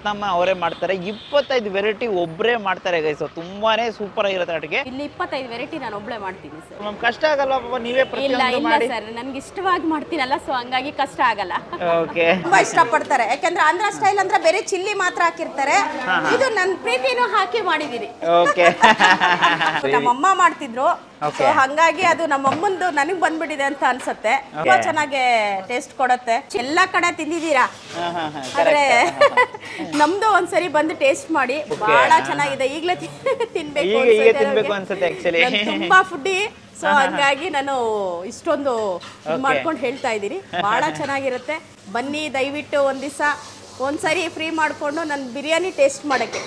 ರತ್ನಮ್ಮ ಅವರೇ ಮಾಡ್ತಾರೆ. 25 ವೆರೈಟಿ ಒಬ್ಬರೇ ಮಾಡ್ತಾರೆ ಗೈಸ್. ತುಂಬಾನೇ ಸೂಪರ್ ಆಗಿರುತ್ತೆ ಅಡುಗೆ. ಇಲ್ಲಿ 25 ವೆರೈಟಿ ನಾನು ಒಬ್ಳೆ ಮಾಡ್ತೀನಿ ಸರ್. ನಮ್ ಕಷ್ಟ ಆಗಲ್ಲ ಪಾಪ, ನೀವೇ ಪ್ರತಿಯೊಂದು ಮಾಡಿ. ಇಲ್ಲ ಸರ್, ನನ್ಗೆ ಇಷ್ಟವಾಗಿ ಮಾಡ್ತೀನಲ್ಲ, ಸೊ ಹಂಗಾಗಿ ಕಷ್ಟ ಆಗಲ್ಲ. ಓಕೆ, ತುಂಬಾ ಇಷ್ಟಪಡ್ತಾರೆ. ಯಾಕಂದ್ರೆ ಆಂಧ್ರ ಸ್ಟೈಲ್ ಅಂದ್ರೆ ಬೇರೆ ಚಿಲ್ಲಿ ಮಾತ್ರ ಹಾಕಿರ್ತಾರೆ, ಇದು ನನ್ನ ಪ್ರೀತಿನೂ ಹಾಕಿ ಮಾಡಿದೀನಿ. ಓಕೆ, ನಮ್ಮಮ್ಮ ಮಾಡ್ತಿದ್ರು, ಸೊ ಹಂಗಾಗಿ ಅದು ನಮ್ಮಮ್ಮಂದು ನನಗ್ ಬಂದ್ಬಿಟ್ಟಿದೆ ಅಂತ ಅನ್ಸುತ್ತೆ. ತುಂಬಾ ಚೆನ್ನಾಗಿ ಟೇಸ್ಟ್ ಕೊಡುತ್ತೆ. ಎಲ್ಲಾ ಕಡೆ ತಿಂದಿದ್ದೀರಾ, ಆದ್ರೆ ನಮ್ದು ಒಂದ್ಸರಿ ಬಂದು ಟೇಸ್ಟ್ ಮಾಡಿ, ಬಹಳ ಚೆನ್ನಾಗಿದೆ. ಈಗಲೇ ತಿನ್ಬೇಕು ಅನ್ಸುತ್ತೆ. ಆಕ್ಚುಲಿ ತುಂಬಾ ಫುಡ್ಡಿ, ಸೊ ಹಂಗಾಗಿ ನಾನು ಇಷ್ಟೊಂದು ಮಾಡ್ಕೊಂಡು ಹೇಳ್ತಾ ಇದ್ದೀನಿ. ಬಹಳ ಚೆನ್ನಾಗಿರುತ್ತೆ. ಬನ್ನಿ, ದಯವಿಟ್ಟು ಒಂದ್ ದಿವಸ ಒಂದ್ಸರಿ ಫ್ರೀ ಮಾಡ್ಕೊಂಡು ನನ್ನ ಬಿರಿಯಾನಿ ಟೇಸ್ಟ್ ಮಾಡಕ್ಕೆ.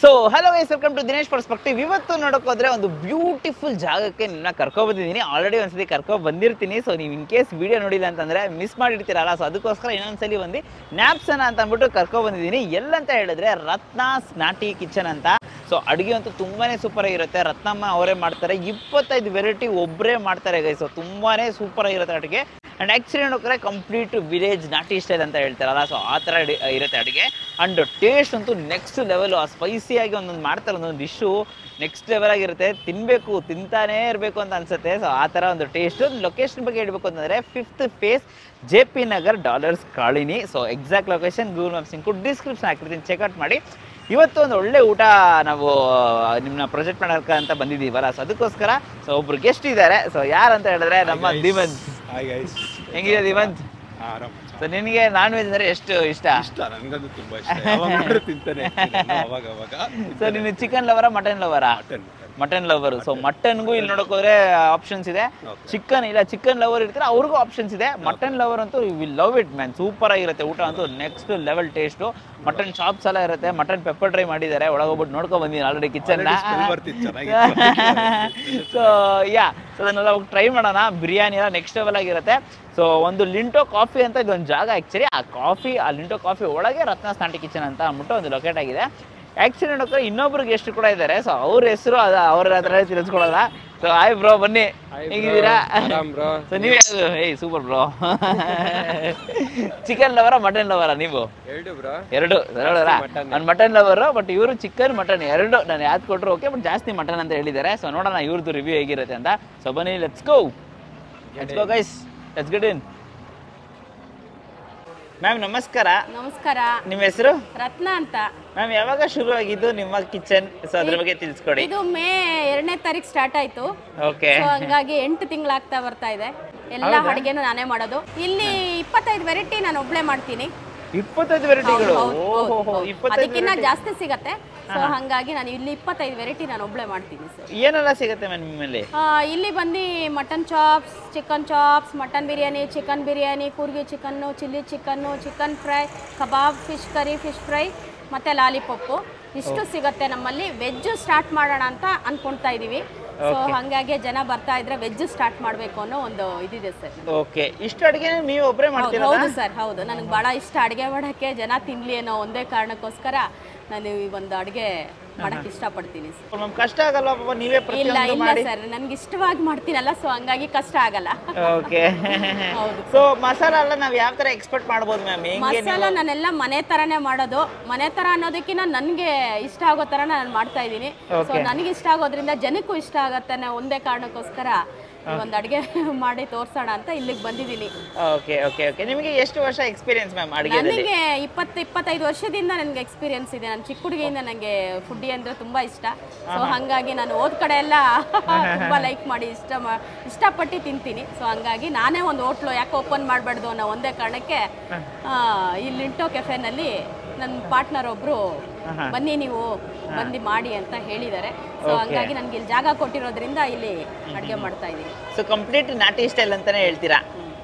So hello guys, welcome to Dinesh perspective. ಇವತ್ತು ನೋಡೋಕೋದ್ರೆ ಒಂದು ಬ್ಯೂಟಿಫುಲ್ ಜಾಗಕ್ಕೆ ನಿಮ್ಮನ್ನ ಕರ್ಕೊಬಂದಿದ್ದೀನಿ. ಆಲ್ರೆಡಿ ಒಂದ್ಸತಿ ಬಂದಿರ್ತೀನಿ. ಸೊ ನೀವು ಇನ್ ಕೇಸ್ ವಿಡಿಯೋ ನೋಡಿಲ್ಲ ಅಂತಂದ್ರೆ ಮಿಸ್ ಮಾಡಿರ್ತೀರಲ್ಲ, ಸೊ ಅದಕ್ಕೋಸ್ಕರ ಇನ್ನೊಂದ್ಸಲಿ ಒಂದು ನ್ಯಾಪ್ಸನ್ ಅಂತ ಅಂದ್ಬಿಟ್ಟು ಕರ್ಕೊಬಂದಿದ್ದೀನಿ. ಎಲ್ಲಂತ ಹೇಳಿದ್ರೆ ರತ್ನಾಸ್ ನಾಟಿ ಕಿಚನ್ ಅಂತ. ಸೊ ಅಡುಗೆ ಅಂತೂ ತುಂಬಾನೇ ಸೂಪರ್ ಆಗಿರುತ್ತೆ. ರತ್ನಮ್ಮ ಅವರೇ ಮಾಡ್ತಾರೆ. 25 ವೆರೈಟಿ ಒಬ್ಬರೇ ಮಾಡ್ತಾರೆ ಗೈಸ್. ಸೊ ತುಂಬಾನೇ ಸೂಪರ್ ಆಗಿರುತ್ತೆ ಅಡುಗೆ. ಅಂಡ್ ಆಕ್ಚುಲಿ ನೋಡಿದ್ರೆ ಕಂಪ್ಲೀಟ್ ವಿಲೇಜ್ ನಾಟಿ ಸ್ಟೈಲ್ ಅಂತ ಹೇಳ್ತಾರಲ್ಲ, ಸೊ ಆ ಥರ ಇರುತ್ತೆ ಅಡುಗೆ. ಅಂಡ್ ಟೇಸ್ಟ್ ಅಂತೂ ನೆಕ್ಸ್ಟ್ ಲೆವೆಲ್. ಆ ಸ್ಪೈಸಿಯಾಗಿ ಒಂದೊಂದು ಮಾಡ್ತಾರೆ, ಒಂದೊಂದು ಡಿಶ್ಶು ನೆಕ್ಸ್ಟ್ ಲೆವೆಲ್ ಆಗಿರುತ್ತೆ. ತಿನ್ನಬೇಕು, ತಿಂತಾನೇ ಇರಬೇಕು ಅಂತ ಅನ್ಸುತ್ತೆ. ಸೊ ಆ ಥರ ಒಂದು ಟೇಸ್ಟ್. ಲೊಕೇಶನ್ ಬಗ್ಗೆ ಹೇಳಬೇಕು ಅಂತಂದರೆ 5th phase JP Nagar Dollars Colony. So exact location Google maps description ಹಾಕಿರ್ತೀನಿ, ಚೆಕ್ಔಟ್ ಮಾಡಿ. ಇವತ್ತು ಒಂದು ಒಳ್ಳೆ ಊಟ ನಾವು ನಿಮ್ಮನ್ನ ಪ್ರೊಜೆಕ್ಟ್ ಮಾಡೋಕೆ ಅಂತ ಬಂದಿದ್ದೀವಲ್ಲ, ಸೊ ಅದಕ್ಕೋಸ್ಕರ ಸೊ ಒಬ್ರು ಗೆಸ್ಟ್ ಇದ್ದಾರೆ. ಸೊ ಯಾರಂತ ಹೇಳಿದ್ರೆ ನಮ್ಮ ದಿವಂತ್. ಹೆಂಗಿದೆ ದಿವಂತ್? ಸೊ ನಿನಗೆ ನಾನ್ ವೆಜ್ ಅಂದ್ರೆ ಎಷ್ಟು ಇಷ್ಟ? ನನಗಂತೂ ತುಂಬಾ ಇಷ್ಟ, ತಿಂತಾನೆ ಅವಾಗ ಅವಾಗ. ಸೊ ನೀನು ಚಿಕನ್ ಲವರಾ ಮಟನ್ ಲವರಾ? Mutton lover. ಸೊ ಮಟನ್ಗೂ ಇಲ್ಲಿ ನೋಡಕ್ ಹೋದ್ರೆ ಆಪ್ಷನ್ಸ್ ಇದೆ. ಚಿಕನ್ ಇಲ್ಲ, ಚಿಕನ್ ಲವರ್ ಇರ್ತಾರೆ, ಅವ್ರಿಗೂ ಆಪ್ಷನ್ಸ್ ಇದೆ. ಮಟನ್ ಲವರ್ ಅಂತೂ will love it man. Super ಆಗಿರುತ್ತೆ ಊಟ ಅಂತೂ, next level taste. Mutton chops ಎಲ್ಲ ಇರುತ್ತೆ. ಮಟನ್ ಪೆಪ್ಪರ್ ಡ್ರೈ ಮಾಡಿದ್ದಾರೆ. ಒಳಗೋಗ್ಬಿಟ್ಟು ನೋಡ್ಕೊಂಡ್ ಬಂದಿದ್ದೀನಿ already kitchen. So yeah, so ಅದನ್ನೆಲ್ಲ ಹೋಗಿ ಟ್ರೈ ಮಾಡೋಣ. ಬಿರಿಯಾನಿ ಎಲ್ಲ ನೆಕ್ಸ್ಟ್ ಲೆವೆಲ್ ಆಗಿರುತ್ತೆ. ಸೊ ಒಂದು ಲಿಂಟೋ ಕಾಫಿ ಅಂತ ಇದೊಂದು ಜಾಗ. ಆ್ಯಕ್ಚುಲಿ ಆ ಲಿಂಟೋ ಕಾಫಿ ಒಳಗೆ ರತ್ನಾಸ್ ನಾಟಿ ಕಿಚನ್ ಅಂತ ಅಂದ್ಬಿಟ್ಟು ಒಂದು ಲೊಕೇಟ್ ಆಗಿದೆ. ಆ್ಯಕ್ಚುಲಿ ನೋಡೋಕೆ ಇನ್ನೊಬ್ರು ಗೆಸ್ಟ್ ಕೂಡ ಇದ್ದಾರೆ. ಸೊ ಅವ್ರ ಹೆಸರು ಅವ್ರ ಹತ್ರ ತಿಳಿಸ್ಕೊಡಲ್ಲ. ಸೊ ಹಾಯ್ ಬ್ರೋ, ಬನ್ನಿ, ಹೇಗಿದ್ದೀರಾ? ಸೊ ನೀವು ಯಾವುದು? ಏಯ್ ಸೂಪರ್ ಬ್ರೋ. ಚಿಕನ್ ಲವರ ಮಟನ್ ಲವರ ನೀವು? ಎರಡು ನಾನು ಮಟನ್ ಲವರು, ಬಟ್ ಇವರು ಚಿಕನ್ ಮಟನ್ ಎರಡು. ನಾನು ಯಾವ್ದು ಕೊಟ್ಟರು ಓಕೆ, ಬಟ್ ಜಾಸ್ತಿ ಮಟನ್ ಅಂತ ಹೇಳಿದ್ದಾರೆ. ಸೊ ನೋಡೋಣ ಇವ್ರದ್ದು ರಿವ್ಯೂ ಹೇಗಿರುತ್ತೆ ಅಂತ. ಸೊ ಬನ್ನಿ, let's go guys, let's get in. Ma'am ನಮಸ್ಕಾರ. ನಮಸ್ಕಾರ. ನಿಮ್ಮ ಹೆಸರು? ರತ್ನ ಅಂತ. ಮ್ಯಾಮ್ ಯಾವಾಗ ಶುರು ಆಗಿದ್ದು ನಿಮ್ಮ ಕಿಚನ್? ಸೊ ಅದ್ರ ಬಗ್ಗೆ ತಿಳಿಸ್ಕೊಡಿ. ಇದು ಮೇ 2ನೇ ತಾರೀಕು ಸ್ಟಾರ್ಟ್ ಆಯ್ತು. ಓಕೆ. ಸೊ ಹಂಗಾಗಿ 8 ತಿಂಗಳಾಗ್ತಾ ಬರ್ತಾ ಇದೆ. ಎಲ್ಲ ಅಡಿಗೆನೂ ನಾನೇ ಮಾಡೋದು. ಇಲ್ಲಿ 25 ವೆರೈಟಿ ನಾನು ಒಬ್ಳೆ ಮಾಡ್ತೀನಿ. 25 ವೆರೈಟಿಗಳು? ಅದಕ್ಕಿಂತ ಜಾಸ್ತಿ ಸಿಗತ್ತೆ. ಸೊ ಹಂಗಾಗಿ ನಾನು ಇಲ್ಲಿ 25 ವೆರೈಟಿ ನಾನು ಒಬ್ಳೆ ಮಾಡ್ತೀನಿ ಸರ್. ಏನೆಲ್ಲ ಸಿಗುತ್ತೆ ಮ್ಯಾಮ್ ನಿಮ್ಮಲ್ಲಿ? ಇಲ್ಲಿ ಬಂದು mutton chops, chicken chops, mutton biryani, chicken biryani, Coorgi chicken, chilli chicken, chicken fry, ಕಬಾಬ್, ಫಿಶ್ ಕರಿ, ಫಿಶ್ ಫ್ರೈ ಮತ್ತು ಲಾಲಿಪಾಪು ಇಷ್ಟು ಸಿಗುತ್ತೆ ನಮ್ಮಲ್ಲಿ. ವೆಜ್ ಸ್ಟಾರ್ಟ್ ಮಾಡೋಣ ಅಂತ ಅನ್ಕೊಳ್ತಾ ಇದೀವಿ. ಸೊ ಹಂಗಾಗಿ ಜನ ಬರ್ತಾ ಇದ್ರೆ ವೆಜ್ ಸ್ಟಾರ್ಟ್ ಮಾಡಬೇಕು ಅನ್ನೋ ಒಂದು ಇದಿದೆ ಸರ್. ಓಕೆ. ಇಷ್ಟು ಅಡುಗೆ ನೀವು ಒಬ್ಬರೇ ಮಾಡ್ತೀರಾ? ಹೌದು ಸರ್, ಹೌದು. ನನಗೆ ಭಾಳ ಇಷ್ಟ ಅಡುಗೆ ಮಾಡೋಕ್ಕೆ. ಜನ ತಿನ್ನಲಿ ಅನ್ನೋ ಒಂದೇ ಕಾರಣಕ್ಕೋಸ್ಕರ ನಾನು ಈ ಒಂದು ಅಡುಗೆ ಮಾಡಕ್ಕೆ ಇಷ್ಟಪಡ್ತೀನಿ ಸರ್. ಮ್ಯಾಮ್ ಕಷ್ಟ ಆಗಲ್ಲ ಪಾಪ, ನೀವೇ ಪ್ರತಿಯೊಂದು ಮಾಡಿ? ಇಲ್ಲ ಸರ್, ನನಗೆ ಇಷ್ಟವಾಗಿ ಮಾಡ್ತೀನಲ್ಲ, ಸೊ ಹಂಗಾಗಿ ಕಷ್ಟ ಆಗಲ್ಲ. ಓಕೆ. ಹೌದು. ಸೊ ಮಸಾಲ ಎಲ್ಲ ನಾವು ಯಾವ ಥರ ಎಕ್ಸ್ಪೆಕ್ಟ್ ಮಾಡ್ಬೋದು ಮ್ಯಾಮ್? ಮಸಾಲ ನಾನೆಲ್ಲ ಮನೆ ಥರನೇ ಮಾಡೋದು. ಮನೆ ಥರ ಅನ್ನೋದಕ್ಕಿಂತ ನನಗೆ ಇಷ್ಟ ಆಗೋ ಥರ ನಾನು ಮಾಡ್ತಾ ಇದ್ದೀನಿ. ಸೊ ನನಗೆ ಇಷ್ಟ ಆಗೋದ್ರಿಂದ ಜನಕ್ಕೂ ಇಷ್ಟ ಆಗತ್ತೆ ಅನ್ನೋ ಒಂದೇ ಕಾರಣಕ್ಕೋಸ್ಕರ ಒಂದು ಅಡುಗೆ ಮಾಡಿ ತೋರ್ಸೋಣ ಅಂತ ಇಲ್ಲಿಗೆ ಬಂದಿದ್ದೀನಿ. Okay okay okay. ನಿಮಗೆ ಎಷ್ಟು ವರ್ಷ ಎಕ್ಸ್ಪೀರಿಯನ್ಸ್ ಮ್ಯಾಮ್ ಅಡುಗೆಯಲ್ಲಿ? ನನಗೆ 25 ವರ್ಷದಿಂದ ನನಗೆ ಎಕ್ಸ್ಪೀರಿಯನ್ಸ್ ಇದೆ. ನಾನು ಚಿಕ್ಕ ಹುಡುಗಿಯಿಂದ ನನಗೆ ಫುಡ್ಡಿ ಅಂದರೆ ತುಂಬ ಇಷ್ಟ. ಸೊ ಹಾಗಾಗಿ ನಾನು ಹೋದ ಕಡೆ ಎಲ್ಲ ತುಂಬ ಲೈಕ್ ಮಾಡಿ ಇಷ್ಟಪಟ್ಟು ತಿಂತೀನಿ. ಸೊ ಹಂಗಾಗಿ ನಾನೇ ಒಂದು ಹೋಟ್ಲು ಯಾಕೆ ಓಪನ್ ಮಾಡಬಾರ್ದು ಅನ್ನೋ ಒಂದೇ ಕಾರಣಕ್ಕೆ ಈ ಲಿಂಟೋ ಕೆಫೆನಲ್ಲಿ ನನ್ನ ಪಾರ್ಟ್ನರ್ ಒಬ್ಬರು ಬನ್ನಿ ನೀವು ಬಂದು ಮಾಡಿ ಅಂತ ಹೇಳಿದ್ದಾರೆ. ಸೊ ಹಂಗಾಗಿ ನನಗೆ ಇಲ್ಲಿ ಜಾಗ ಕೊಟ್ಟಿರೋದ್ರಿಂದ ಇಲ್ಲಿ ಅಡುಗೆ ಮಾಡ್ತಾ ಇದ್ದೀನಿ. ಸೊ ಕಂಪ್ಲೀಟ್ ನಾಟಿ ಸ್ಟೈಲ್ ಅಂತಾನೆ ಹೇಳ್ತೀರಾ?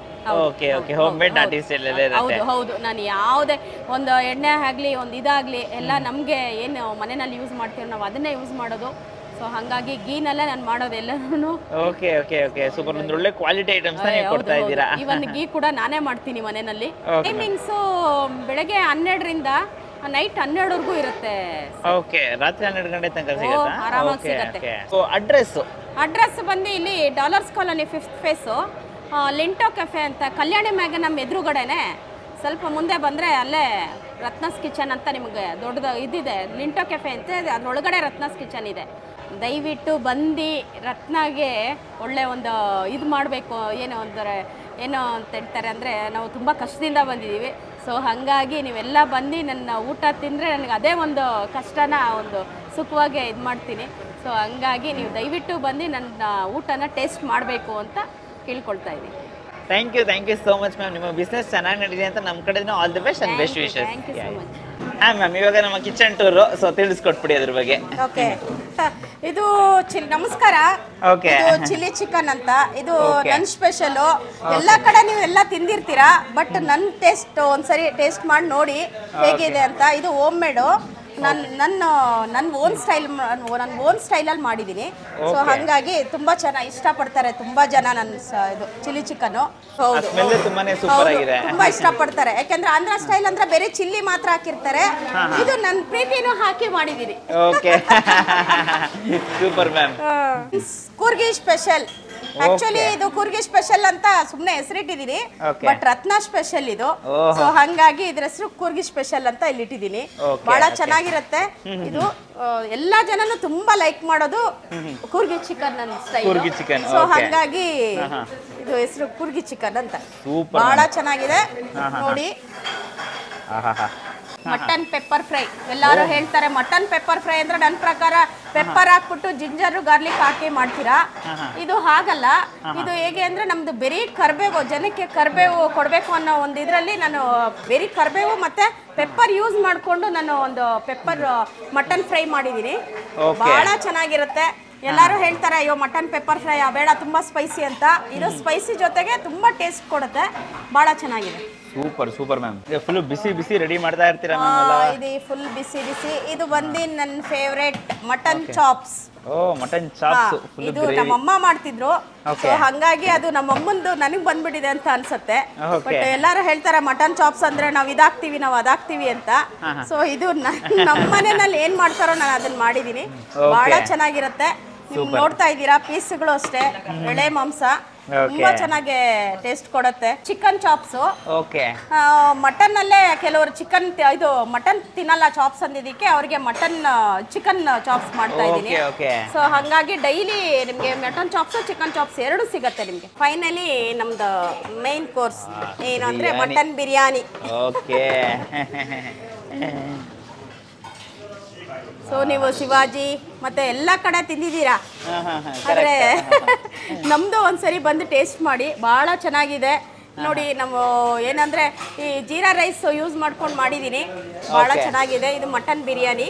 Okay okay. ಹೋಮ್ ಮೇಡ್ ನಾಟಿ ಸ್ಟೈಲ್ ಎಲ್ಲ ಇರುತ್ತೆ? ಹೌದು ಹೌದು. ನಾನು ಯಾವುದೇ ಒಂದು ಎಣ್ಣೆ ಆಗಲಿ ಒಂದು ಇದಾಗಲಿ ಎಲ್ಲ ನಮಗೆ ಏನು ಮನೆಯಲ್ಲಿ ಯೂಸ್ ಮಾಡ್ತೀವಿ ನಾವು ಅದನ್ನೇ ಯೂಸ್ ಮಾಡೋದು. ಸೊ ಹಾಗಾಗಿ ಗೀನೆಲ್ಲ ನಾನು ಮಾಡೋದು ಎಲ್ಲರೂ. Okay okay okay. ಸೂಪರ್. ಒಂದು ಒಳ್ಳೆ ಕ್ವಾಲಿಟಿ ಐಟಮ್ಸ್ ನೀವು ಕೊಡ್ತಾ ಇದ್ದೀರಾ. ಇವನ್ ಗೀ ಕೂಡ ನಾನೇ ಮಾಡ್ತೀನಿ ಮನೆಯಲ್ಲಿ. ಟೈಮಿಂಗ್ಸು ಬೆಳಗ್ಗೆ 12ರಿಂದ ನೈಟ್ 12ವರೆಗೂ ಇರುತ್ತೆ. ಓಕೆ. ರಾತ್ರಿ 12 ಗಂಟೆ ತನಕ ಸಿಗುತ್ತಾ? ಆರಾಮಾಗಿ ಸಿಗುತ್ತೆ. ಸೊ ಅಡ್ರೆಸ್ ಬಂದು ಇಲ್ಲಿ ಡಾಲರ್ಸ್ ಕಾಲೋನಿ 5th ಫೇಸು ಲಿಂಟೋ ಕೆಫೆ ಅಂತ ಕಲ್ಯಾಣಿ ಮ್ಯಾಗ ನಮ್ಮ ಎದುರುಗಡೆನೆ ಸ್ವಲ್ಪ ಮುಂದೆ ಬಂದರೆ ಅಲ್ಲೇ ರತ್ನಸ್ ಕಿಚನ್ ಅಂತ ನಿಮಗೆ ದೊಡ್ಡದು ಇದಿದೆ. ಲಿಂಟೋ ಕೆಫೆ ಅಂತ ಅದರೊಳಗಡೆ ರತ್ನಸ್ ಕಿಚನ್ ಇದೆ. ದಯವಿಟ್ಟು ಬಂದು ರತ್ನಾಗೆ ಒಳ್ಳೆ ಒಂದು ಇದು ಮಾಡಬೇಕು. ಏನೋ ಅಂದರೆ ಏನೋ ಅಂತ ಹೇಳ್ತಾರೆ ಅಂದರೆ ನಾವು ತುಂಬ ಕಷ್ಟದಿಂದ ಬಂದಿದ್ದೀವಿ. ಸೊ ಹಾಗಾಗಿ ನೀವೆಲ್ಲ ಬಂದು ನನ್ನ ಊಟ ತಿಂದರೆ ನನಗೆ ಅದೇ ಒಂದು ಕಷ್ಟನ ಒಂದು ಸುಖವಾಗಿ ಇದು ಮಾಡ್ತೀನಿ. ಸೊ ಹಂಗಾಗಿ ನೀವು ದಯವಿಟ್ಟು ಬಂದು ನನ್ನ ಊಟನ ಟೇಸ್ಟ್ ಮಾಡಬೇಕು ಅಂತ ಕೇಳ್ಕೊಳ್ತಾ ಇದ್ದೀನಿ. Thank you so much ma'am. ನಿಮ್ಮ ಬಿಸ್ನೆಸ್ ಚೆನ್ನಾಗಿ ನಡೀಲಿ ಅಂತ ನಮ್ಮ ಕಡೆಯಿಂದ all the best and best wishes. Thank you so much. ಹಾಂ ಮ್ಯಾಮ್, ಇವಾಗ ನಮ್ಮ ಕಿಚನ್ ಟೂರು, ಸೊ ತಿಳಿಸ್ಕೊಟ್ಬಿಡಿ ಅದ್ರ ಬಗ್ಗೆ. ಓಕೆ, ಇದು ನಮಸ್ಕಾರ. ಓಕೆ, ಇದು ಚಿಲ್ಲಿ ಚಿಕನ್ ಅಂತ. ಇದು ನನ್ನ ಸ್ಪೆಷಲು. ಎಲ್ಲ ಕಡೆ ನೀವು ಎಲ್ಲ ತಿಂದಿರ್ತೀರಾ, ಬಟ್ ನನ್ನ ಟೇಸ್ಟ್ ಒಂದ್ಸರಿ ಟೇಸ್ಟ್ ಮಾಡಿ ನೋಡಿ ಹೇಗಿದೆ ಅಂತ. ಇದು ಹೋಮ್ ಮೇಡು. ನನ್ನ ಓನ್ ಸ್ಟೈಲಲ್ಲಿ ಮಾಡಿದ್ದೀನಿ. ಸೊ ಹಾಗಾಗಿ ತುಂಬಾ ಚೆನ್ನಾಗಿ ಇಷ್ಟಪಡ್ತಾರೆ ತುಂಬಾ ಜನ ನನ್ನ ಇದು ಚಿಲ್ಲಿ ಚಿಕನ್. ಹೌದು, ತುಂಬಾ ಇಷ್ಟಪಡ್ತಾರೆ. ಯಾಕಂದ್ರೆ ಆಂಧ್ರ ಸ್ಟೈಲ್ ಅಂದ್ರೆ ಬೇರೆ ಚಿಲ್ಲಿ ಮಾತ್ರ ಹಾಕಿರ್ತಾರೆ. ಇದು ನನ್ನ ಪ್ರೀತಿನೂ ಹಾಕಿ ಮಾಡಿದ್ದೀನಿ. Okay, super ma'am. Coorgi special. Actually ಇದು ಕೂರ್ಗಿ ಸ್ಪೆಷಲ್ ಅಂತ ಸುಮ್ಮನೆ ಹೆಸರಿಟ್ಟಿದ್ದೀನಿ, ಬಟ್ ರತ್ನ ಸ್ಪೆಷಲ್ ಇದು. ಸೊ ಹಾಗಾಗಿ ಇದ್ರ ಹೆಸರು ಕೂರ್ಗಿ ಸ್ಪೆಷಲ್ ಅಂತ ಇಲ್ಲಿ ಇಟ್ಟಿದ್ದೀನಿ. ಬಹಳ ಚೆನ್ನಾಗಿರುತ್ತೆ ಇದು. ಎಲ್ಲಾ ಜನನು ತುಂಬಾ ಲೈಕ್ ಮಾಡೋದು ಕೂರ್ಗಿ ಚಿಕನ್ ನನ್ನ ಸ್ಟೈಲ್. ಸೊ ಹಾಗಾಗಿ ಇದು ಹೆಸರು ಕೂರ್ಗಿ ಚಿಕನ್ ಅಂತ. ಬಹಳ ಚೆನ್ನಾಗಿದೆ ನೋಡಿ. Mutton pepper fry. ಎಲ್ಲರೂ ಹೇಳ್ತಾರೆ ಮಟನ್ ಪೆಪ್ಪರ್ ಫ್ರೈ ಅಂದ್ರೆ ನನ್ನ ಪ್ರಕಾರ ಪೆಪ್ಪರ್ ಹಾಕ್ಬಿಟ್ಟು ಜಿಂಜರ್ ಗಾರ್ಲಿಕ್ ಹಾಕಿ ಮಾಡ್ತೀರಾ. ಇದು ಹಾಗಲ್ಲ. ಇದು ಹೇಗೆ ಅಂದ್ರೆ ನಮ್ದು ಬೆರಿ ಕರ್ಬೇವು, ಜನಕ್ಕೆ ಕರ್ಬೇವು ಕೊಡಬೇಕು ಅನ್ನೋ ಒಂದು ಇದರಲ್ಲಿ ನಾನು ಬೆರಿ ಕರ್ಬೇವು ಮತ್ತೆ ಪೆಪ್ಪರ್ ಯೂಸ್ ಮಾಡಿಕೊಂಡು ನಾನು ಒಂದು ಪೆಪ್ಪರ್ ಮಟನ್ ಫ್ರೈ ಮಾಡಿದ್ದೀನಿ. ಬಹಳ ಚೆನ್ನಾಗಿರುತ್ತೆ. ಎಲ್ಲರೂ ಹೇಳ್ತಾರೆ ಅಯ್ಯೋ ಮಟನ್ ಪೆಪ್ಪರ್ ಫ್ರೈ ಬೇಡ ತುಂಬಾ ಸ್ಪೈಸಿ ಅಂತ. ಇದು ಸ್ಪೈಸಿ ಜೊತೆಗೆ ತುಂಬಾ ಟೇಸ್ಟ್ ಕೊಡುತ್ತೆ. ಬಹಳ ಚೆನ್ನಾಗಿದೆ. Super ma'am. ಫುಲ್ ಬಿಸಿ ರೆಡಿ ಮಾಡ್ತಾ ಇರ್ತೀರಾ ಮ್ಯಾಮ್? ಇದು ಫುಲ್ ಬಿಸಿ. ಇದು ಬಂದು ನನ್ನ favourite mutton chops. Mutton chops. ಇದು ನಮ್ಮಮ್ಮ ಮಾಡ್ತಿದ್ರು. ಸೊ ಹಾಗಾಗಿ ಅದು ನಮ್ಮಮ್ಮಂದು ನನಗೆ ಬಂದ್ಬಿಟ್ಟಿದೆ ಅಂತ ಅನ್ಸುತ್ತೆ. ಬಟ್ ಎಲ್ಲರೂ ಹೇಳ್ತಾರೆ ಮಟನ್ ಚಾಪ್ಸ್ ಅಂದ್ರೆ ನಾವು ಅದಾಕ್ತಿವಿ ಅಂತ. ಸೊ ಇದು ನಮ್ಮ ಮನೆಯಲ್ಲಿ ಏನ್ ಮಾಡ್ತಾರೋ ನಾನು ಅದನ್ನ ಮಾಡಿದೀನಿ. ಬಹಳ ಚೆನ್ನಾಗಿರುತ್ತೆ. ನೀವು ನೋಡ್ತಾ ಇದ್ದೀರಾ ಪೀಸ್ಗಳು ಅಷ್ಟೇ ಎಳೆ ಮಾಂಸ ತುಂಬಾ ಚೆನ್ನಾಗಿ ಟೇಸ್ಟ್ ಕೊಡುತ್ತೆ. Chicken chops. ಮಟನ್ ಅಲ್ಲೇ ಕೆಲವರು ಚಿಕನ್ ಇದು ಮಟನ್ ತಿನ್ನಲ್ಲ ಚಾಪ್ಸ್ ಅಂದಿದ್ದಕ್ಕೆ ಅವ್ರಿಗೆ ಚಿಕನ್ ಚಾಪ್ಸ್ ಮಾಡ್ತಾ ಇದ್ದೀನಿ. ಸೊ ಹಾಗಾಗಿ ಡೈಲಿ ನಿಮ್ಗೆ ಮಟನ್ ಚಾಪ್ಸ್ ಚಿಕನ್ ಚಾಪ್ಸ್ ಎರಡು ಸಿಗತ್ತೆ ನಿಮ್ಗೆ. ಫೈನಲಿ ನಮ್ದು ಮೈನ್ ಕೋರ್ಸ್ ಏನು ಅಂದ್ರೆ ಮಟನ್ ಬಿರಿಯಾನಿ. ಸೊ ನೀವು ಶಿವಾಜಿ ಮತ್ತೆ ಎಲ್ಲ ಕಡೆ ತಿಂದಿದ್ದೀರಾ, ಆದ್ರೆ ನಮ್ದು ಒಂದ್ಸರಿ ಬಂದು ಟೇಸ್ಟ್ ಮಾಡಿ. ಬಹಳ ಚೆನ್ನಾಗಿದೆ ನೋಡಿ. ನಾವು ಏನಂದ್ರೆ ಈ ಜೀರಾ ರೈಸ್ ಯೂಸ್ ಮಾಡ್ಕೊಂಡು ಮಾಡಿದೀನಿ. ಬಹಳ ಚೆನ್ನಾಗಿದೆ. ಇದು ಮಟನ್ ಬಿರಿಯಾನಿ.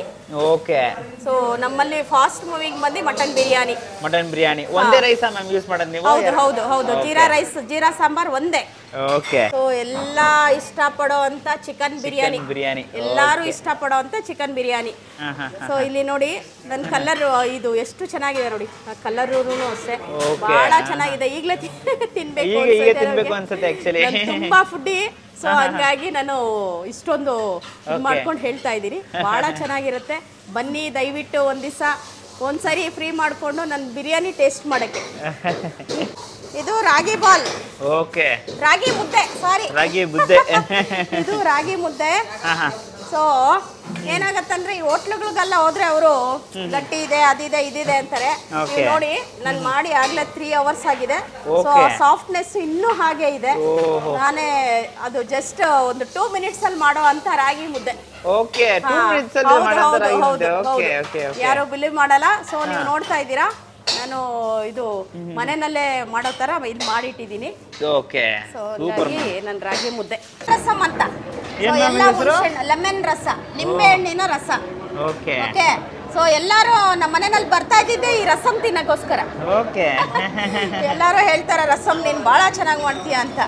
ಸೊ ನಮ್ಮಲ್ಲಿ ಫಾಸ್ಟ್ ಮೂವಿಂಗ್ ಬಂದು ಮಟನ್ ಬಿರಿಯಾನಿ ಒಂದೇ ರೈಸ್ ಮ್ಯಾಮ್ ಯೂಸ್ ಮಾಡೋದು ನೀವು? ಹೌದು. ಜೀರಾ ರೈಸ್ ಜೀರಾ ಸಾಂಬಾರ್ ಒಂದೇ. ಸೊ ಎಲ್ಲ ಇಷ್ಟಪಡೋ ಅಂತ ಚಿಕನ್ ಬಿರಿಯಾನಿ. ಎಲ್ಲಾರು ಇಷ್ಟಪಡೋ ಅಂತ ಚಿಕನ್ ಬಿರಿಯಾನಿ. ಸೊ ಇಲ್ಲಿ ನೋಡಿ ನನ್ನ ಕಲರ್ ಇದು ಎಷ್ಟು ಚೆನ್ನಾಗಿದೆ ನೋಡಿ. ಕಲರ್ ಅಷ್ಟೇ ಬಹಳ ಚೆನ್ನಾಗಿದೆ. ಈಗಲೇ ತಿನ್ಬೇಕು ಅನ್ಸುತ್ತೆ. ತುಂಬಾ ಫುಡ್ಡಿ. ಸೊ ಹಂಗಾಗಿ ನಾನು ಇಷ್ಟೊಂದು ಮಾಡ್ಕೊಂಡು ಹೇಳ್ತಾ ಇದ್ದೀನಿ. ಬಹಳ ಚೆನ್ನಾಗಿರುತ್ತೆ. ಬನ್ನಿ ದಯವಿಟ್ಟು ಒಂದ್ಸರಿ ಫ್ರೀ ಮಾಡ್ಕೊಂಡು ನನ್ನ ಬಿರಿಯಾನಿ ಟೇಸ್ಟ್ ಮಾಡಕ್ಕೆ. ಇದು ರಾಗಿ ಬಾಲ್. ರಾಗಿ ಮುದ್ದೆ. ಇದು ರಾಗಿ ಮುದ್ದೆ. ಸೊ ಏನಾಗತ್ತಂದ್ರೆ ಈ ಹೋಟ್ಲುಗಳಿಗೆಲ್ಲ ಹೋದ್ರೆ ಅವರು ಗಟ್ಟಿ ಇದೆ ಅದಿದೆ ಇದಿದೆ ಅಂತಾರೆ. ನೋಡಿ ನಾನು ಮಾಡಿ ಆಗ್ಲೇ 3 hours ಆಗಿದೆ. ಸೊ ಸಾಫ್ಟ್ನೆಸ್ ಇನ್ನೂ ಹಾಗೆ ಇದೆ. ನಾನೇ ಅದು ಜಸ್ಟ್ ಒಂದು 2 minutes ಅಲ್ಲಿ ಮಾಡೋ ಅಂತ ರಾಗಿ ಮುದ್ದೆ. ಯಾರು ಬಿಲೀವ್ ಮಾಡಲ್ಲ. ಸೊ ನೀವು ನೋಡ್ತಾ ಇದ್ದೀರಾ ನಾನು ಇದು ಮನೆಯಲ್ಲೇ ಮಾಡೋ ತರ ಇದು ಮಾಡಿಟ್ಟಿದ್ದೀನಿ. ಸೊ ಹಾಗಾಗಿ ನನ್ನ ರಾಗಿ ಮುದ್ದೆ. ರಸಂ ಅಂತ ಲೆಮನ್ ರಸ, ನಿಂಬೆ ಹಣ್ಣಿನ ರಸ. ಓಕೆ. ಸೊ ಎಲ್ಲರೂ ನಮ್ಮ ಮನೆಯಲ್ಲಿ ಬರ್ತಾ ಇದ್ದಿದ್ದೆ ಈ ರಸಂ ತಿನ್ನಕ್ಕೋಸ್ಕರ. ಎಲ್ಲರೂ ಹೇಳ್ತಾರೆ ರಸಂ ನೀನ್ ಬಹಳ ಚೆನ್ನಾಗಿ ಮಾಡ್ತೀಯ ಅಂತ.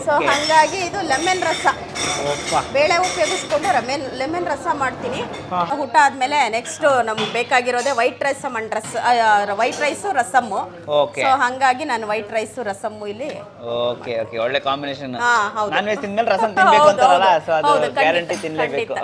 ಸೊ ಹಂಗಾಗಿ ಇದು ಲೆಮನ್ ರಸ. ಬೇಳೆ ಉಪಯೋಗಿಸ್ಕೊಂಡು ಲೆಮನ್ ರಸ ಮಾಡ್ತೀನಿ. ಊಟ ಆದ್ಮೇಲೆ ನೆಕ್ಸ್ಟ್ ನಮ್ಗೆ ಬೇಕಾಗಿರೋದೇ ವೈಟ್ ರೈಸ್ ರಸಮ್ಮು. ಸೊ ಹಂಗಾಗಿ ನಾನು ವೈಟ್ ರೈಸ್ ರಸಮ್ಮು ಇಲ್ಲಿ. ಒಳ್ಳೆ ಕಾಂಬಿನೇಷನ್. ನಾನ್ ವೆಜ್ ತಿಂದ್ಮೇಲೆ ರಸಂ ತಿನ್ಬೇಕು ಅಂತಾರಲ್ಲ, ಸೊ ಅದು ಗ್ಯಾರಂಟಿ ತಿನ್ಲೇಬೇಕು.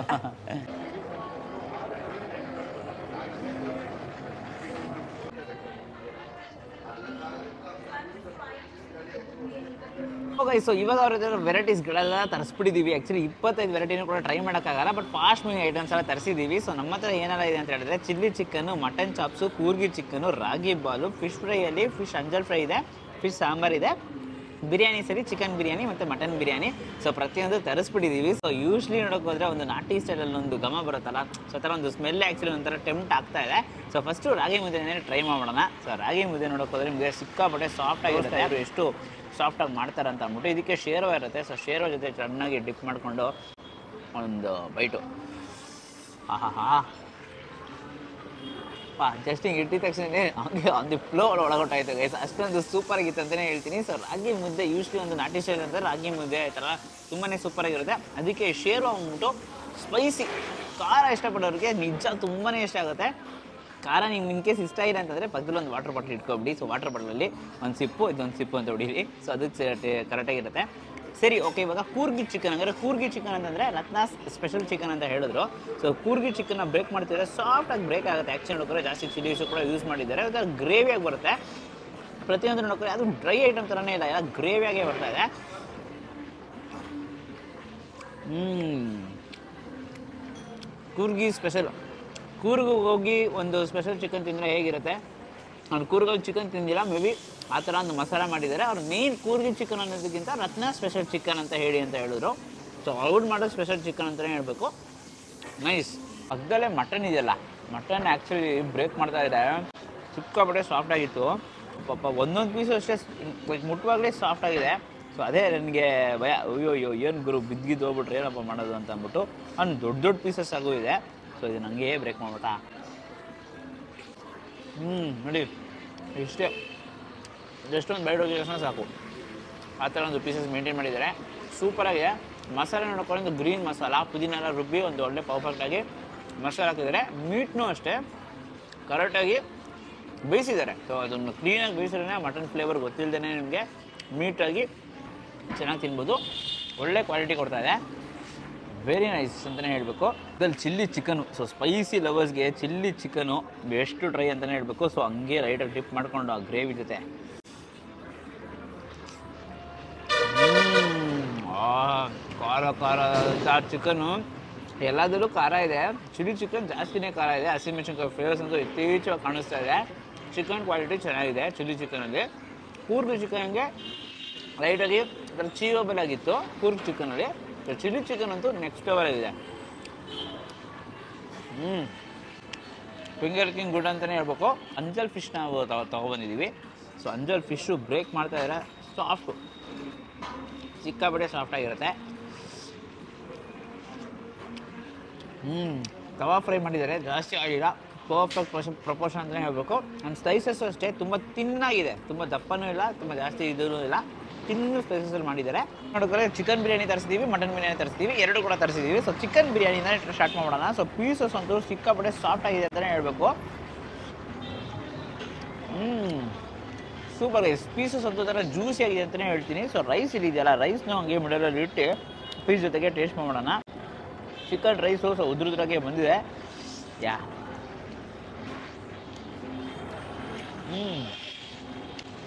ಸೊ ಇವಾಗ ಅವ್ರ ಹತ್ರ ವೆರೈಟೀಸ್ಗಳೆಲ್ಲ ತರಿಸ್ಬಿಟ್ಟಿದ್ದೀವಿ. ಆ್ಯಕ್ಚುಲಿ 25 ವೆರೈಟಿನೂ ಕೂಡ ಟ್ರೈ ಮಾಡೋಕ್ಕಾಗಲ್ಲ, ಬಟ್ ಫಾಸ್ಟ್ ಮೂವಿಂಗ್ ಐಟಮ್ಸ್ ಎಲ್ಲ ತರಿಸಿದ್ದೀವಿ. ಸೊ ನಮ್ಮ ಹತ್ರ ಏನೆಲ್ಲ ಇದೆ ಅಂತ ಹೇಳಿದ್ರೆ chilli chicken, mutton chops, Coorgi chicken, ragi ball, fish ಫ್ರೈಯಲ್ಲಿ ಫಿಶ್ ಅಂಜಲ್ ಫ್ರೈ ಇದೆ, ಫಿಶ್ ಸಾಂಬಾರ್ ಇದೆ, ಬಿರಿಯಾನಿ ಸರಿ ಚಿಕನ್ ಬಿರಿಯಾನಿ ಮತ್ತು ಮಟನ್ ಬಿರಿಯಾನಿ. ಸೊ ಪ್ರತಿಯೊಂದು ತರಿಸ್ಬಿಟ್ಟಿದ್ದೀವಿ. ಸೊ ಯೂಶ್ವಲಿ ನೋಡೋಕೆ ಹೋದರೆ ಒಂದು ನಾಟಿ ಸ್ಟೈಲಲ್ಲಿ ಒಂದು ಘಮ ಬರುತ್ತಲ್ಲ, ಸೊ ಥರ ಒಂದು ಸ್ಮೆಲ್ ಆ್ಯಕ್ಚುಲಿ ಒಂಥರ ಟೆಂಪ್ಟ್ ಆಗ್ತಾ ಇದೆ. ಸೊ ಫಸ್ಟು ರಾಗಿ ಮುದ್ದೆನೇ ಟ್ರೈ ಮಾಡೋಣ. ಸೊ ರಾಗಿ ಮುದ್ದೆ ನೋಡೋಕೆ ಹೋದರೆ ನಿಮಗೆ ಸಿಕ್ಕಾಪಟ್ಟೆ ಸಾಫ್ಟ್ ಆಗಿರುತ್ತೆ. ಅವರು ಎಷ್ಟು ಸಾಫ್ಟಾಗಿ ಮಾಡ್ತಾರೆ ಅಂತ ಅಂದ್ಬಿಟ್ಟು ಇದಕ್ಕೆ ಶೇರ್ವ ಇರುತ್ತೆ. ಸೊ ಶೇರ್ವ ಜೊತೆ ಚೆನ್ನಾಗಿ ಡಿಪ್ ಮಾಡಿಕೊಂಡು ಒಂದು ಬೈಟು. ಆಹಾ ಜಸ್ಟ್ ಹಿಂಗೆ ಇಟ್ಟಿದ ತಕ್ಷಣ ಹಂಗೆ ಒಂದು ಫ್ಲೋ ಒಳಗೊಟ್ಟಾಯ್ತು ಗೈಸ್, ಅಷ್ಟೊಂದು ಸೂಪರ್ ಆಗಿತ್ತು ಅಂತಲೇ ಹೇಳ್ತೀನಿ. ಸೊ ರಾಗಿ ಮುದ್ದೆ ಯೂಶ್ವಲಿ ಒಂದು ನಾಟಿ ಸ್ಟೈಲ್ ಅಂದರೆ ರಾಗಿ ಮುದ್ದೆ ಈ ಥರ ತುಂಬಾ ಸೂಪರಾಗಿರುತ್ತೆ. ಅದಕ್ಕೆ ಶೇರ್ವ ಅಂದ್ಬಿಟ್ಟು ಸ್ಪೈಸಿ ಖಾರ ಇಷ್ಟಪಡೋರಿಗೆ ನಿಜ ತುಂಬಾ ಇಷ್ಟ ಆಗುತ್ತೆ. ಖಾರ ನಿಮ್ಗೆ ಇನ್ ಕೇಸ್ ಇಷ್ಟ ಇಲ್ಲ ಅಂತಂದರೆ ಪಕ್ಕದಲ್ಲಿ ಒಂದು ವಾಟರ್ ಬಾಟಲ್ ಇಟ್ಕೊಬಿಡಿ. ಸೊ ವಾಟರ್ ಬಾಟಲಲ್ಲಿ ಒಂದು ಸಿಪ್ಪು ಇದೊಂದು ಸಿಪ್ಪು ಅಂತ ಹೊಡೀರಿ. ಸೊ ಅದಕ್ಕೆ ಕರೆಕ್ಟಾಗಿರುತ್ತೆ. ಸರಿ, ಓಕೆ. ಇವಾಗ ಕೂರ್ಗಿ ಚಿಕನ್ ಅಂದರೆ ಕೂರ್ಗಿ ಚಿಕನ್ ಅಂತಂದರೆ ರತ್ನಾಸ್ ಸ್ಪೆಷಲ್ ಚಿಕನ್ ಅಂತ ಹೇಳಿದ್ರು. ಸೊ ಕೂರ್ಗಿ ಚಿಕನ್ನ ಬ್ರೇಕ್ ಮಾಡ್ತಿದ್ರೆ ಸಾಫ್ಟಾಗಿ ಬ್ರೇಕ್ ಆಗುತ್ತೆ. ಆ್ಯಕ್ಚುಲಿ ನೋಡಿದ್ರೆ ಜಾಸ್ತಿ ಚಿಲ್ಲೀಸು ಕೂಡ ಯೂಸ್ ಮಾಡಿದ್ದಾರೆ. ಅದರ ಗ್ರೇವಿಯಾಗಿ ಬರುತ್ತೆ. ಪ್ರತಿಯೊಂದು ನೋಡಿದ್ರೆ ಅದು ಡ್ರೈ ಐಟಮ್ ಥರನೇ ಇಲ್ಲ, ಎಲ್ಲ ಗ್ರೇವಿಯಾಗೇ ಬರ್ತಾ ಇದೆ. ಕೂರ್ಗಿ ಸ್ಪೆಷಲ್. ಕೂರ್ಗಿಗೆ ಹೋಗಿ ಒಂದು ಸ್ಪೆಷಲ್ ಚಿಕನ್ ತಿಂದರೆ ಹೇಗಿರುತ್ತೆ, ಅವ್ನು ಕೂರ್ಗಲ್ಲಿ ಚಿಕನ್ ತಿಂದಿಲ್ಲ, ಮೇ ಬಿ ಆ ಥರ ಒಂದು ಮಸಾಲ ಮಾಡಿದ್ದಾರೆ. ಅವ್ರು ಮೇನ್ ಕೂರ್ಗಿ ಚಿಕನ್ ಅನ್ನೋದಕ್ಕಿಂತ ರತ್ನ ಸ್ಪೆಷಲ್ ಚಿಕನ್ ಅಂತ ಹೇಳಿ ಅಂತ ಹೇಳಿದ್ರು. ಸೊ ಅವ್ರು ಮಾಡೋ ಸ್ಪೆಷಲ್ ಚಿಕನ್ ಅಂತಲೇ ಹೇಳಬೇಕು. ನೈಸ್. ಪಕ್ಕದಲ್ಲೇ ಮಟನ್ ಇದೆಯಲ್ಲ, ಮಟನ್ ಆ್ಯಕ್ಚುಲಿ ಬ್ರೇಕ್ ಮಾಡ್ತಾ ಇದೆ. ಸಿಕ್ಕಾಪಟ್ಟೆ ಸಾಫ್ಟಾಗಿತ್ತು ಪಾಪ. ಒಂದೊಂದು ಪೀಸು ಅಷ್ಟೇ ಮುಟ್ಟುವಾಗಲೇ ಸಾಫ್ಟಾಗಿದೆ. ಸೊ ಅದೇ ನನಗೆ ಭಯ, ಅಯ್ಯೋ ಏನು ಗುರು ಬಿದ್ದಿದ್ದು ಹೋಗ್ಬಿಟ್ರೆ ಏನಪ್ಪ ಮಾಡೋದು ಅಂತ ಅಂದ್ಬಿಟ್ಟು ಅವ್ನು ದೊಡ್ಡ ದೊಡ್ಡ ಪೀಸಸ್ ಆಗೂ ಇದೆ. ಸೊ ಇದು ನನಗೆ ಬ್ರೇಕ್ ಮಾಡ್ಬಿಟ್ಟ. ನೋಡಿ ಇಷ್ಟೇ, ಜಸ್ಟ್ ಒಂದು ಬೈಟ್ ಹೋಗಿ ಸಾಕು. ಆ ಥರ ಒಂದು ಪೀಸಸ್ ಮೇಂಟೈನ್ ಮಾಡಿದ್ದಾರೆ. ಸೂಪರಾಗಿದೆ. ಮಸಾಲೆ ನೋಡ್ಕೊಂಡು ಗ್ರೀನ್ ಮಸಾಲ ಪುದೀನ ಎಲ್ಲ ರುಬ್ಬಿ ಒಂದು ಒಳ್ಳೆ ಪರ್ಫೆಕ್ಟಾಗಿ ಮಸಾಲೆ ಹಾಕಿದ್ದಾರೆ. ಮೀಟ್ನೂ ಅಷ್ಟೇ ಕರೆಕ್ಟಾಗಿ ಬೇಯಿಸಿದ್ದಾರೆ. ಸೊ ಅದನ್ನು ಕ್ಲೀನಾಗಿ ಬೇಯಿಸಿದ್ರೆ ಮಟನ್ ಫ್ಲೇವರ್ ಗೊತ್ತಿಲ್ಲದೇ ನಿಮಗೆ ನೀಟಾಗಿ ಚೆನ್ನಾಗಿ ತಿನ್ಬೋದು. ಒಳ್ಳೆ ಕ್ವಾಲಿಟಿ ಕೊಡ್ತಾಯಿದೆ. ವೆರಿ ನೈಸ್ ಅಂತಲೇ ಹೇಳಬೇಕು. ಇದ್ರಲ್ಲಿ ಚಿಲ್ಲಿ ಚಿಕನು, ಸೊ ಸ್ಪೈಸಿ ಲವರ್ಸ್ಗೆ ಚಿಲ್ಲಿ ಚಿಕನು ಬೆಸ್ಟ್ ಟ್ರೈ ಅಂತಲೇ ಹೇಳಬೇಕು. ಸೊ ಹಂಗೆ ಲೈಟಾಗಿ ಡಿಪ್ ಮಾಡಿಕೊಂಡು ಆ ಗ್ರೇವಿ ಜೊತೆ ಖಾರ ಖಾರ ಆ ಚಿಕನ್ನು ಎಲ್ಲದರಲ್ಲೂ ಖಾರ ಇದೆ. ಚಿಲ್ಲಿ ಚಿಕನ್ ಜಾಸ್ತಿನೇ ಖಾರ ಇದೆ. ಹಸಿಮೆಣಸಿನಕಾಯಿ ಫ್ಲೇವರ್ಸ್ ಅಂತೂ ಇತ್ತೀಚೆಗೆ ಕಾಣಿಸ್ತಾ ಇದೆ. ಚಿಕನ್ ಕ್ವಾಲಿಟಿ ಚೆನ್ನಾಗಿದೆ ಚಿಲ್ಲಿ ಚಿಕನಲ್ಲಿ. ಕೂರ್ಗಿ ಚಿಕನ್ಗೆ ಲೈಟಾಗಿ ಅದರ ಚೀವಬಲ್ ಆಗಿತ್ತು ಕೂರ್ಗಿ ಚಿಕನಲ್ಲಿ. ಚಿಲ್ಲಿ ಚಿಕನ್ ಅಂತೂ ನೆಕ್ಸ್ಟ್ ಲೆವೆಲ್ ಇದೆ. ಫಿಂಗರ್ ಕಿಂಗ್ ಗುಡ್ ಅಂತಲೇ ಹೇಳ್ಬೇಕು. ಅಂಜಲ್ ಫಿಶ್ ನಾವು ತೊಗೊಬಂದಿದ್ದೀವಿ. ಸೊ ಅಂಜಲ್ ಫಿಶ್ಶು ಬ್ರೇಕ್ ಮಾಡ್ತಾ ಇದ್ದಾರೆ. ಸಾಫ್ಟು, ಸಿಕ್ಕಾಪಟ್ಟೆ ಸಾಫ್ಟಾಗಿರುತ್ತೆ. ತವಾ ಫ್ರೈ ಮಾಡಿದ್ದಾರೆ, ಜಾಸ್ತಿ ಆಗಿಲ್ಲ. ಪರ್ಫೆಕ್ಟ್ ಪ್ರಪೋರ್ಷನ್ ಅಂತಲೇ ಹೇಳಬೇಕು. ಆ್ಯಂಡ್ ಸ್ಲೈಸಸ್ಸು ಅಷ್ಟೇ ತುಂಬ ತಿನ್ನಾಗಿದೆ, ತುಂಬ ದಪ್ಪನೂ ಇಲ್ಲ, ತುಂಬ ಜಾಸ್ತಿ ಇದೂ ಇಲ್ಲ. ತಿನ್ನು ಸ್ಪೈಸಸಲ್ಲಿ ಮಾಡಿದ್ದಾರೆ. ನೋಡೋಕೆ ಚಿಕನ್ ಬಿರಿಯಾನಿ ತರಿಸಿದ್ದೀವಿ, ಮಟನ್ ಬಿರಿಯಾನಿ ತರಿಸಿದ್ದೀವಿ, ಎರಡು ಕೂಡ ತರಿಸಿದ್ದೀವಿ. ಸೊ ಚಿಕನ್ ಬಿರಿಯಾನಿನ ಸ್ಟಾರ್ಟ್ ಮಾಡೋಣ. ಸೊ ಪೀಸಸ್ ಅಂತೂ ಸಿಕ್ಕಾಪಟ್ಟೆ ಸಾಫ್ಟ್ ಆಗಿದೆ ಅಂತಲೇ ಹೇಳಬೇಕು. Super rice. ಪೀಸಸ್ ಅಂತೂ ಥರ ಜ್ಯೂಸಿ ಆಗಿದೆ ಅಂತಲೇ ಹೇಳ್ತೀನಿ. ಸೊ ರೈಸ್ ಇದೆಯಲ್ಲ, ರೈಸ್ನ ಹಂಗೆ ಮಿಡಲಲ್ಲಿ ಇಟ್ಟು ಪೀಸ್ ಜೊತೆಗೆ ಟೇಸ್ಟ್ ಮಾಡೋಣ. ಚಿಕನ್ ರೈಸು ಸೊ ಉದ್ರುದ್ರಾಗೆ ಬಂದಿದೆ. ಯಾ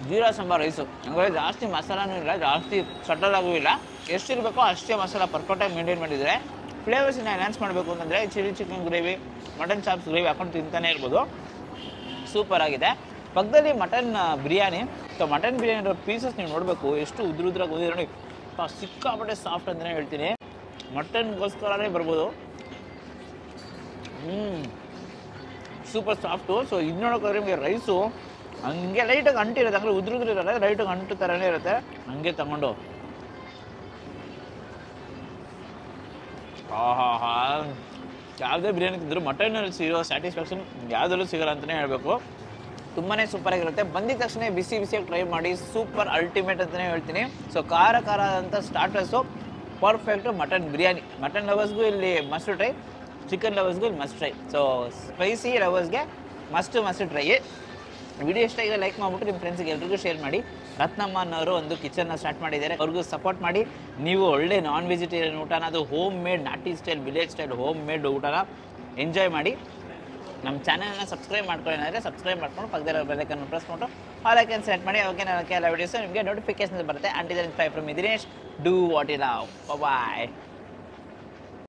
ಜೀರಾ ಸಾಂಬಾರ್ ರೈಸು ಹಂಗೆ ಜಾಸ್ತಿ ಮಸಾಲನೂ ಇಲ್ಲ, ಜಾಸ್ತಿ ಸಟಲಾಗೂ ಇಲ್ಲ. ಎಷ್ಟಿರಬೇಕೋ ಅಷ್ಟೇ ಮಸಾಲ ಪರ್ಫೆಕ್ಟಾಗಿ ಮೇಂಟೈನ್ ಮಾಡಿದರೆ. ಫ್ಲೇವರ್ಸನ್ನ ಎನ್ಹಾನ್ಸ್ ಮಾಡಬೇಕು ಅಂತಂದರೆ chilli chicken gravy, mutton chops gravy ಹಾಕೊಂಡು ತಿಂತಾನೆ ಇರ್ಬೋದು. ಸೂಪರ್ ಆಗಿದೆ. ಪಕ್ಕದಲ್ಲಿ mutton biryani. So mutton biryani pieces ನೀವು ನೋಡಬೇಕು ಎಷ್ಟು ಉದ್ರುದ್ರಾಗಿ ಓದಿದ್ರೆ ನೋಡಿ, ಸಿಕ್ಕಾಪಟ್ಟೆ ಸಾಫ್ಟ್ ಅಂತಲೇ ಹೇಳ್ತೀನಿ. ಮಟನ್ಗೋಸ್ಕರನೇ ಬರ್ಬೋದು. Super soft. ಸೊ ಇದು ನೋಡೋಕ್ಕಾದ್ರೆ ನಿಮಗೆ ರೈಸು ಹಂಗೆ ಲೈಟಾಗಿ ಅಂಟಿರುತ್ತೆ, ಅಂದರೆ ಉದ್ರುದ್ರು ಇರೋಲ್ಲ, ಲೈಟಾಗಿ ಅಂಟು ಥರನೇ ಇರುತ್ತೆ. ಹಂಗೆ ತಗೊಂಡು ಯಾವುದೇ ಬಿರಿಯಾನಿ ತಿಂದರೂ ಮಟನಲ್ಲಿ ಸಿಗೋ ಸ್ಯಾಟಿಸ್ಫ್ಯಾಕ್ಷನ್ ಯಾವುದಲ್ಲೂ ಸಿಗೋಲ್ಲ ಅಂತಲೇ ಹೇಳಬೇಕು. ತುಂಬಾ ಸೂಪರಾಗಿರುತ್ತೆ. ಬಂದಿದ ತಕ್ಷಣ ಬಿಸಿ ಬಿಸಿಯಾಗಿ ಟ್ರೈ ಮಾಡಿ. ಸೂಪರ್ ಅಲ್ಟಿಮೇಟ್ ಅಂತಲೇ ಹೇಳ್ತೀನಿ. ಸೊ ಖಾರ ಖಾರ ಆದಂಥ starters perfect. Mutton biryani mutton ಲವರ್ಸ್ಗೂ ಇಲ್ಲಿ ಮಸ್ಟ್ ಟ್ರೈ, ಚಿಕನ್ ಲವರ್ಸ್ಗೂ ಇಲ್ಲಿ ಮಸ್ಟ್ ಟ್ರೈ. ಸೊ ಸ್ಪೈಸಿ ಲವರ್ಸ್ಗೆ ಮಸ್ಟ್ ಟ್ರೈ. ವಿಡಿಯೋ ಇಷ್ಟ ಈಗ ಲೈಕ್ ಮಾಡಿಬಿಟ್ಟು ನಿಮ್ಮ ಫ್ರೆಂಡ್ಸಿಗೆ ಎಲ್ರಿಗೂ ಶೇರ್ ಮಾಡಿ. ರತ್ನಮ್ಮ ಅನ್ನೋರು ಒಂದು ಕಿಚನ್ನ ಸ್ಟಾರ್ಟ್ ಮಾಡಿದ್ದಾರೆ, ಅವ್ರಿಗೂ ಸಪೋರ್ಟ್ ಮಾಡಿ. ನೀವು ಒಳ್ಳೆ ನಾನ್ ವೆಜಿಟೇರಿಯನ್ ಊಟನ, ಅದು ಹೋಮ್ ಮೇಡ್ ನಾಟಿ style village style homemade ಊಟನ ಎಂಜಾಯ್ ಮಾಡಿ. ನಮ್ಮ ಚಾನಲ್ನ ಸಬ್ಸ್ಕ್ರೈಬ್ ಮಾಡ್ಕೊಳ್ಳಿ. ಸಬ್ಸ್ಕ್ರೈಬ್ ಮಾಡ್ಕೊಂಡು ಪಕ್ಕದಲ್ಲಿರೋ ಬೆಲ್ ಐಕಾನ್ ಪ್ರೆಸ್ ಮಾಡ್ಕೊಂಡು ಆಲ್ ಐಕನ್ ಸೆಲೆಕ್ಟ್ ಮಾಡಿ. ಓಕೆ, ನಾನು ಎಲ್ಲ ವಿಡಿಯೋಸ್ ನಿಮಗೆ ನೋಟಿಫಿಕೇಶನ್ ಬರುತ್ತೆ. Until then bye from Dinesh. Do what you love. Bye.